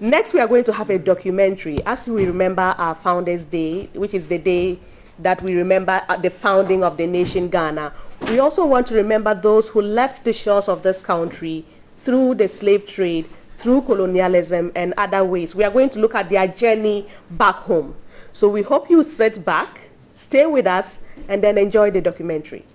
Next, we are going to have a documentary as we remember our Founders' Day, which is the day that we remember the founding of the nation Ghana. We also want to remember those who left the shores of this country through the slave trade, through colonialism and other ways. We are going to look at their journey back home. So we hope you sit back, stay with us, and then enjoy the documentary.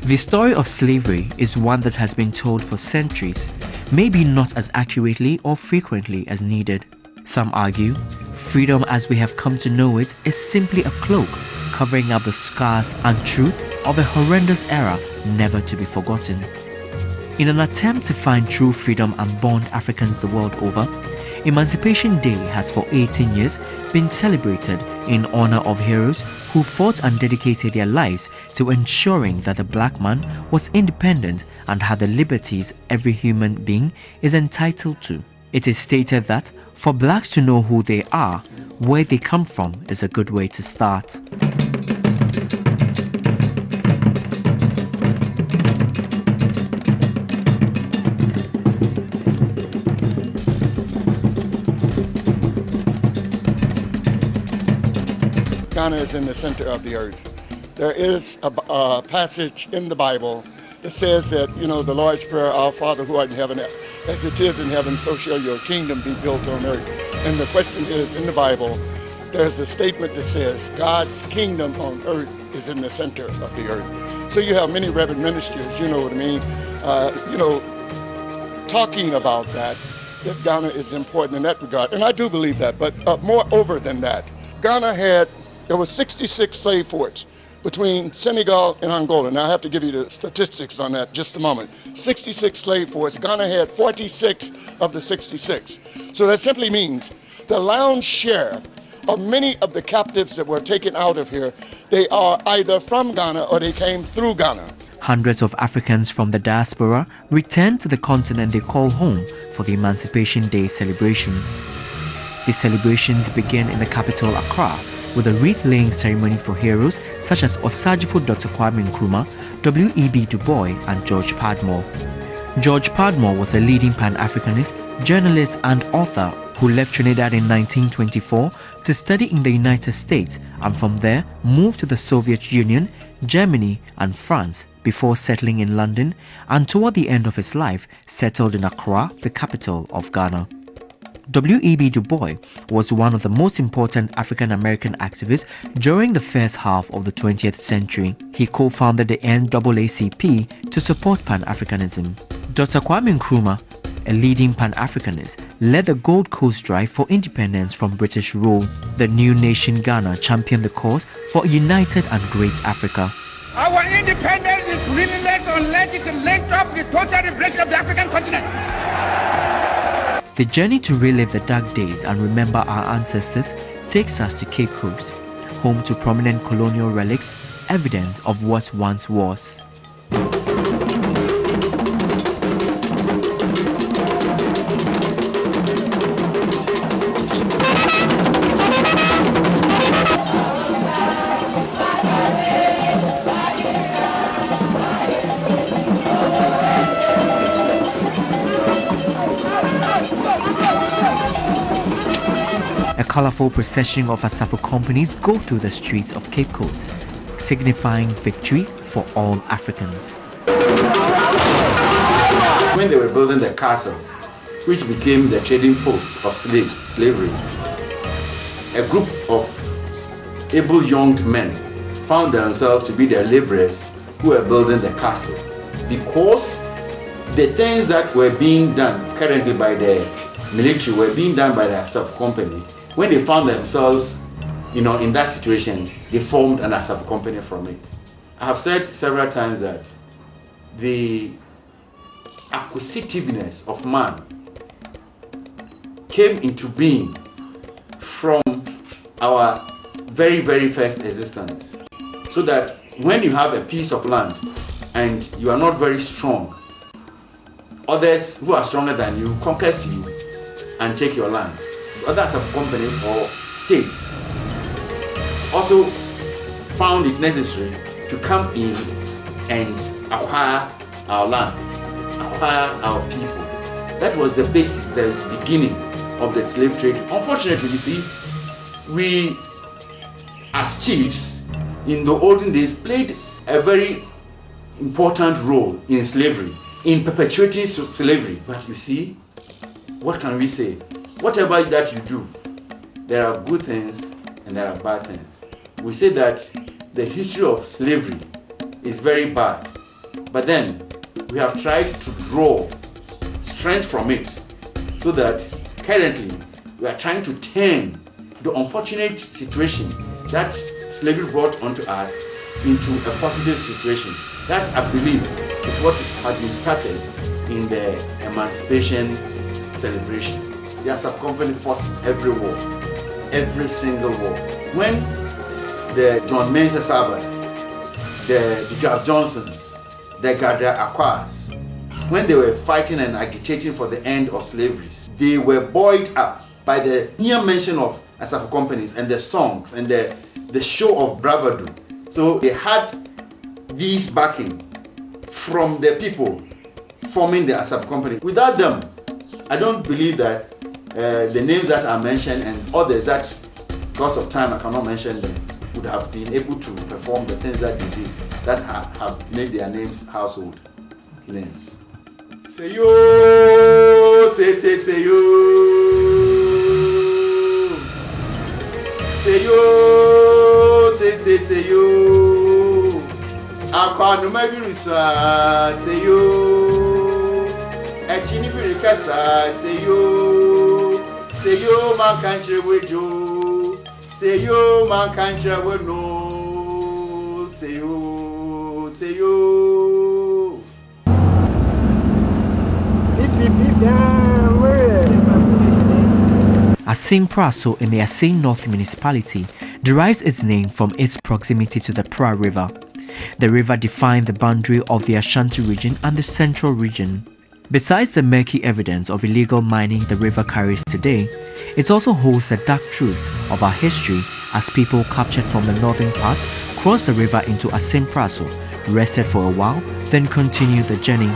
The story of slavery is one that has been told for centuries, maybe not as accurately or frequently as needed. Some argue, freedom as we have come to know it is simply a cloak covering up the scars and truth of a horrendous era never to be forgotten. In an attempt to find true freedom and bond Africans the world over, Emancipation Day has for 18 years been celebrated in honor of heroes who fought and dedicated their lives to ensuring that the black man was independent and had the liberties every human being is entitled to. It is stated that for blacks to know who they are, where they come from is a good way to start. Ghana is in the center of the earth. There is a passage in the Bible that says that, you know, the Lord's Prayer, our Father who art in heaven, as it is in heaven, so shall your kingdom be built on earth. And the question is, in the Bible, there's a statement that says, God's kingdom on earth is in the center of the earth. So you have many reverend ministers, you know what I mean, talking about that Ghana is important in that regard. And I do believe that, but moreover than that, there were 66 slave forts between Senegal and Angola. Now I have to give you the statistics on that just a moment. 66 slave forts. Ghana had 46 of the 66. So that simply means the lion's share of many of the captives that were taken out of here, they are either from Ghana or they came through Ghana. Hundreds of Africans from the diaspora returned to the continent they call home for the Emancipation Day celebrations. The celebrations begin in the capital, Accra, with a wreath-laying ceremony for heroes such as Osagyefo Dr. Kwame Nkrumah, W.E.B. Du Bois and George Padmore. George Padmore was a leading Pan-Africanist, journalist and author who left Trinidad in 1924 to study in the United States and from there moved to the Soviet Union, Germany and France before settling in London, and toward the end of his life settled in Accra, the capital of Ghana. W.E.B. Du Bois was one of the most important African-American activists during the first half of the 20th century. He co-founded the NAACP to support Pan-Africanism. Dr. Kwame Nkrumah, a leading Pan-Africanist, led the Gold Coast drive for independence from British rule. The new nation Ghana championed the cause for a united and great Africa. Our independence is meaningless unless it links up with total liberation of the African continent. The journey to relive the dark days and remember our ancestors takes us to Cape Coast, home to prominent colonial relics, evidence of what once was. A colorful procession of Asafo companies go through the streets of Cape Coast, signifying victory for all Africans. When they were building the castle, which became the trading post of slavery, a group of able young men found themselves to be the laborers who were building the castle, because the things that were being done currently by the military were being done by the Asafo company. When they found themselves, in that situation, they formed an Asafo company from it. I have said several times that the acquisitiveness of man came into being from our very, very first existence. So that when you have a piece of land and you are not very strong, others who are stronger than you conquers you and take your land. Others have companies or states also found it necessary to come in and acquire our lands, acquire our people. That was the basis, the beginning of the slave trade. Unfortunately, you see, we as chiefs in the olden days played a very important role in slavery, in perpetuating slavery. But you see, what can we say? Whatever that you do, there are good things and there are bad things. We say that the history of slavery is very bad, but then we have tried to draw strength from it so that currently we are trying to turn the unfortunate situation that slavery brought onto us into a positive situation. That, I believe, is what has been started in the Emancipation celebration. The Asaf Company fought every war, every single war. When the John Mensa Sabas, the Graf Johnsons, the Gardner Acquas, when they were fighting and agitating for the end of slavery, they were buoyed up by the mere mention of Asaf companies and the songs and the show of bravado. So they had these backing from the people forming the Asaf company. Without them, I don't believe that the names that are mentioned and others that, because of time, I cannot mention them, would have been able to perform the things that they did, that have made their names household names. Say yo, say yo, say yo, say yo. Akwa no mabirusa, say yo. Echini birikasa, say yo, man country with you. Say yo, man country with no. Say yo, say yo. Asin Praso in the Asin North Municipality derives its name from its proximity to the Pra River. The river defined the boundary of the Ashanti region and the Central region. Besides the murky evidence of illegal mining the river carries today, it also holds the dark truth of our history as people captured from the northern parts crossed the river into Asin Praso, rested for a while, then continued the journey.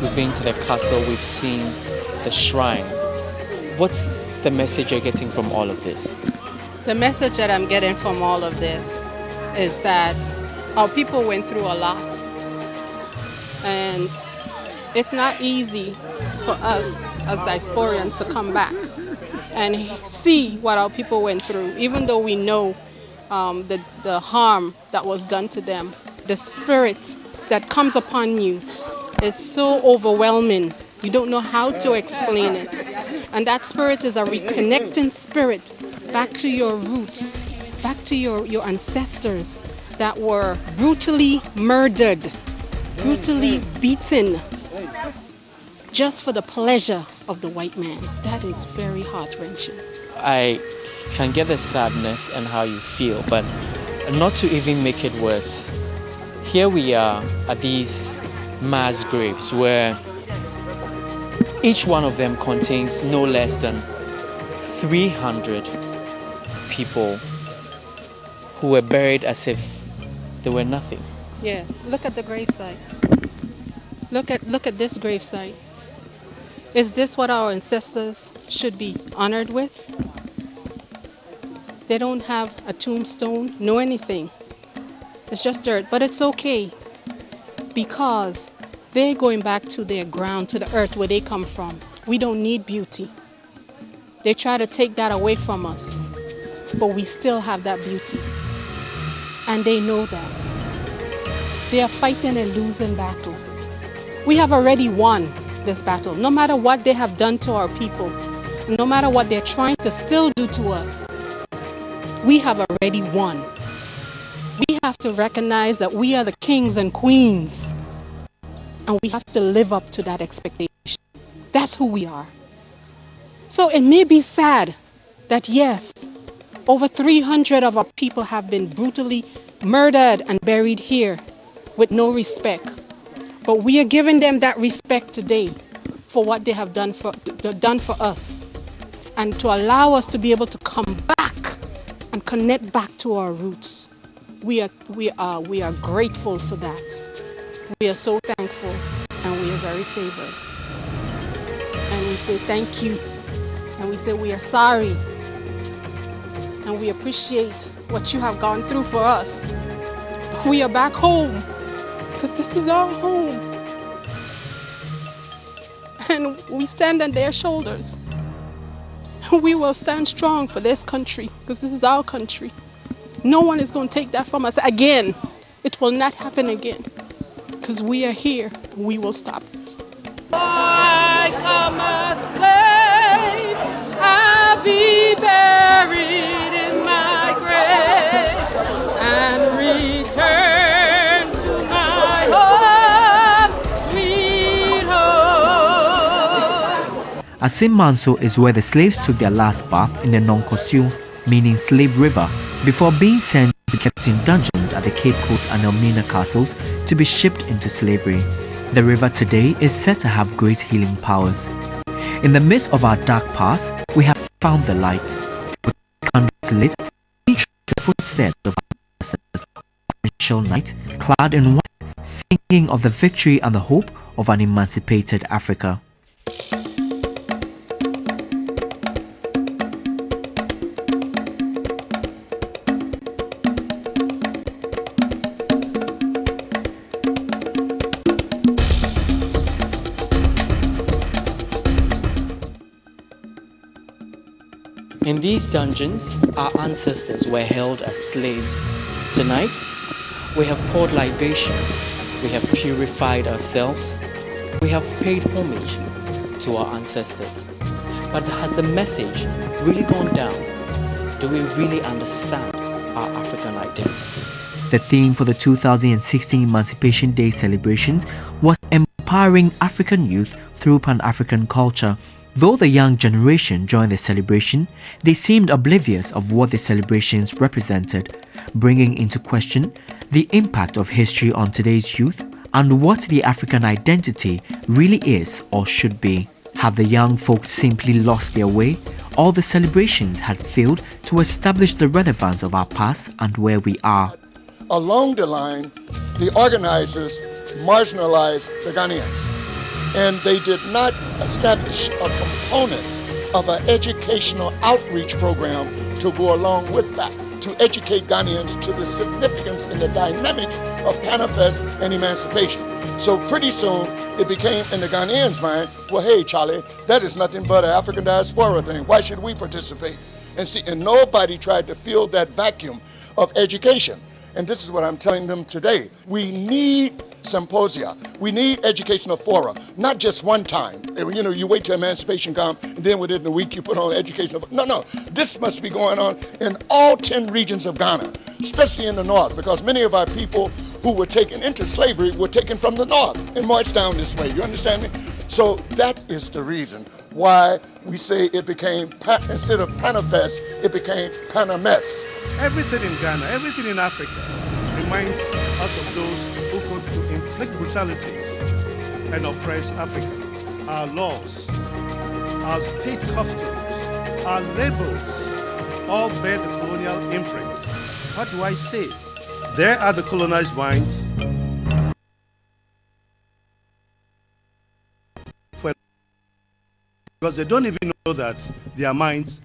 We've been to the castle, we've seen the shrine. What's the message you're getting from all of this? The message that I'm getting from all of this is that our people went through a lot. And it's not easy for us as diasporians to come back and see what our people went through, even though we know the harm that was done to them. The spirit that comes upon you is so overwhelming. You don't know how to explain it. And that spirit is a reconnecting spirit back to your roots, back to your ancestors that were brutally murdered, brutally beaten, just for the pleasure of the white man. That is very heart-wrenching. I can get the sadness and how you feel, but not to even make it worse, here we are at these mass graves where each one of them contains no less than 300 people who were buried as if they were nothing. Yes, look at the gravesite. Look at this gravesite. Is this what our ancestors should be honored with? They don't have a tombstone, no anything. It's just dirt, but it's okay because they're going back to their ground, to the earth where they come from. We don't need beauty. They try to take that away from us, but we still have that beauty. And they know that. They are fighting a losing battle. We have already won this battle. No matter what they have done to our people, no matter what they're trying to still do to us, we have already won. We have to recognize that we are the kings and queens, and we have to live up to that expectation. That's who we are. So it may be sad that yes, over 300 of our people have been brutally murdered and buried here with no respect. But we are giving them that respect today for what they have done for us, and to allow us to be able to come back and connect back to our roots. We are grateful for that. We are so thankful, and we are very favored. And we say thank you, and we say we are sorry, and we appreciate what you have gone through for us. We are back home, because this is our home. And we stand on their shoulders. We will stand strong for this country, because this is our country. No one is going to take that from us again. It will not happen again, because we are here, and we will stop it. I am a slave, I'll be buried in my grave, and return to my home, sweet home. Asim Manso is where the slaves took their last bath in the Nonkosu, meaning Slave River, before being sent to be kept in dungeons at the Cape Coast and Elmina castles to be shipped into slavery. The river today is said to have great healing powers. In the midst of our dark past, we have found the light. With candles lit, we trace the footsteps of our ancestors. Torrential night, clad in white, singing of the victory and the hope of an emancipated Africa. In these dungeons, our ancestors were held as slaves. Tonight, we have poured libation, we have purified ourselves, we have paid homage to our ancestors. But has the message really gone down? Do we really understand our African identity? The theme for the 2016 Emancipation Day celebrations was empowering African youth through Pan-African culture. Though the young generation joined the celebration, they seemed oblivious of what the celebrations represented, bringing into question the impact of history on today's youth and what the African identity really is or should be. Had the young folks simply lost their way, or the celebrations had failed to establish the relevance of our past and where we are? Along the line, the organizers marginalized the Ghanaians, and they did not establish a component of an educational outreach program to go along with that, to educate Ghanaians to the significance and the dynamics of Panafest and emancipation. So pretty soon, it became in the Ghanaians' mind, well, hey, Charlie, that is nothing but an African diaspora thing. Why should we participate? And see, and nobody tried to fill that vacuum of education. And this is what I'm telling them today. We need symposia. We need educational fora, not just one time. You know, you wait till emancipation comes, and then within a week you put on educational. No. This must be going on in all 10 regions of Ghana, especially in the north, because many of our people who were taken into slavery were taken from the north and marched down this way. You understand me? So that is the reason why we say it became, instead of Panafest, it became Panamess. Everything in Ghana, everything in Africa reminds us of those who could to inflict brutalities and oppress Africa. Our laws, our state customs, our labels all bear the colonial imprint. What do I say? There are the colonized minds because they don't even know that their minds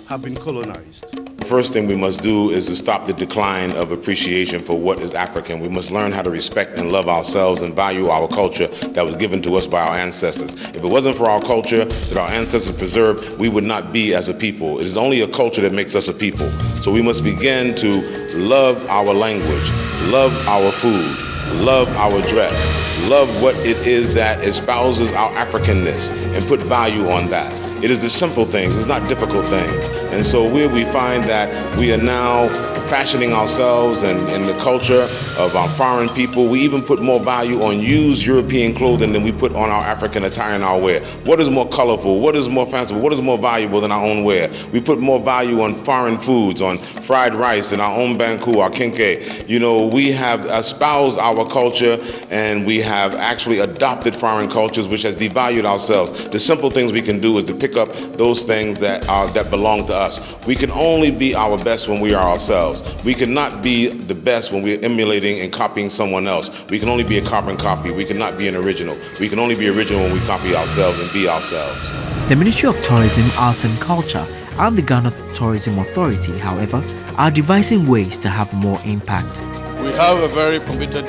have been colonized. The first thing we must do is to stop the decline of appreciation for what is African. We must learn how to respect and love ourselves and value our culture that was given to us by our ancestors. If it wasn't for our culture that our ancestors preserved, we would not be as a people. It is only a culture that makes us a people. So we must begin to love our language, love our food, love our dress, love what it is that espouses our Africanness, and put value on that. It is the simple things, it's not difficult things. And so where we find that we are now fashioning ourselves and the culture of our foreign people, we even put more value on used European clothing than we put on our African attire and our wear. What is more colorful? What is more fanciful? What is more valuable than our own wear? We put more value on foreign foods, on fried rice and our own banku, our kenke. You know, we have espoused our culture and we have actually adopted foreign cultures, which has devalued ourselves. The simple things we can do is to pick up those things that belong to us. We can only be our best when we are ourselves. We cannot be the best when we're emulating and copying someone else. We can only be a carbon copy. We cannot be an original. We can only be original when we copy ourselves and be ourselves. The Ministry of Tourism, Arts and Culture and the Ghana Tourism Authority, however, are devising ways to have more impact. We have a very committed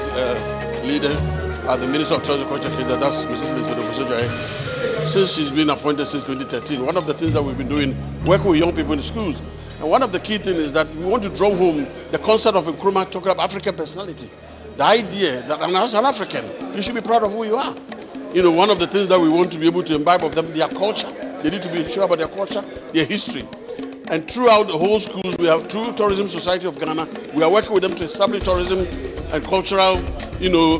leader at the Ministry of Tourism and Culture, that's Mrs. Elizabeth Ofosu-Adjei. Since she's been appointed since 2013, one of the things that we've been doing, working with young people in the schools. And one of the key things is that we want to draw home the concept of Nkrumah talking about African personality. The idea that as an African, you should be proud of who you are. You know, one of the things that we want to be able to imbibe of them, their culture. They need to be sure about their culture, their history. And throughout the whole schools, we have, through Tourism Society of Ghana, we are working with them to establish tourism and cultural,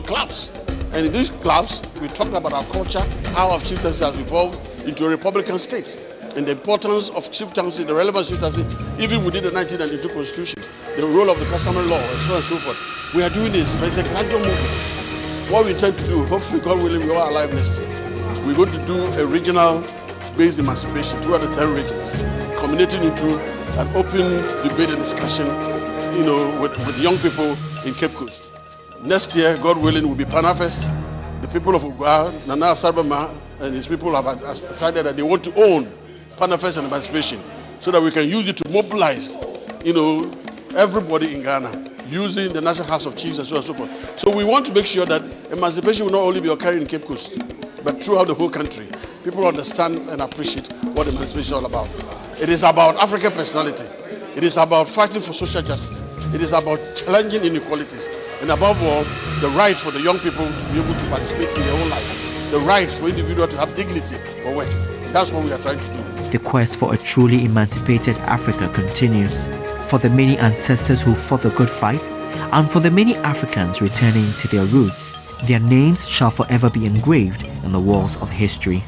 clubs. And in these clubs, we talk about our culture, how our chieftaincy has evolved into a republican state, and the importance of chieftaincy, the relevance of chieftaincy, even within the 1992 Constitution, the role of the customary law, and so on and so forth. We are doing this, but it's a gradual movement. What we intend to do, hopefully, God willing, we are alive next year. We're going to do a regional-based emancipation throughout the 10 regions, culminating into an open debate and discussion, with young people in Cape Coast. Next year, God willing, will be Panafest. The people of Ugwa, Nana Sarbama, and his people have decided that they want to own Panafest and Emancipation so that we can use it to mobilize, everybody in Ghana, using the National House of Chiefs and so on and so forth. So we want to make sure that emancipation will not only be occurring in Cape Coast, but throughout the whole country. People understand and appreciate what emancipation is all about. It is about African personality. It is about fighting for social justice. It is about challenging inequalities. And above all, the right for the young people to be able to participate in their own life. The right for individuals to have dignity for work. That's what we are trying to do. The quest for a truly emancipated Africa continues. For the many ancestors who fought the good fight, and for the many Africans returning to their roots, their names shall forever be engraved in the walls of history.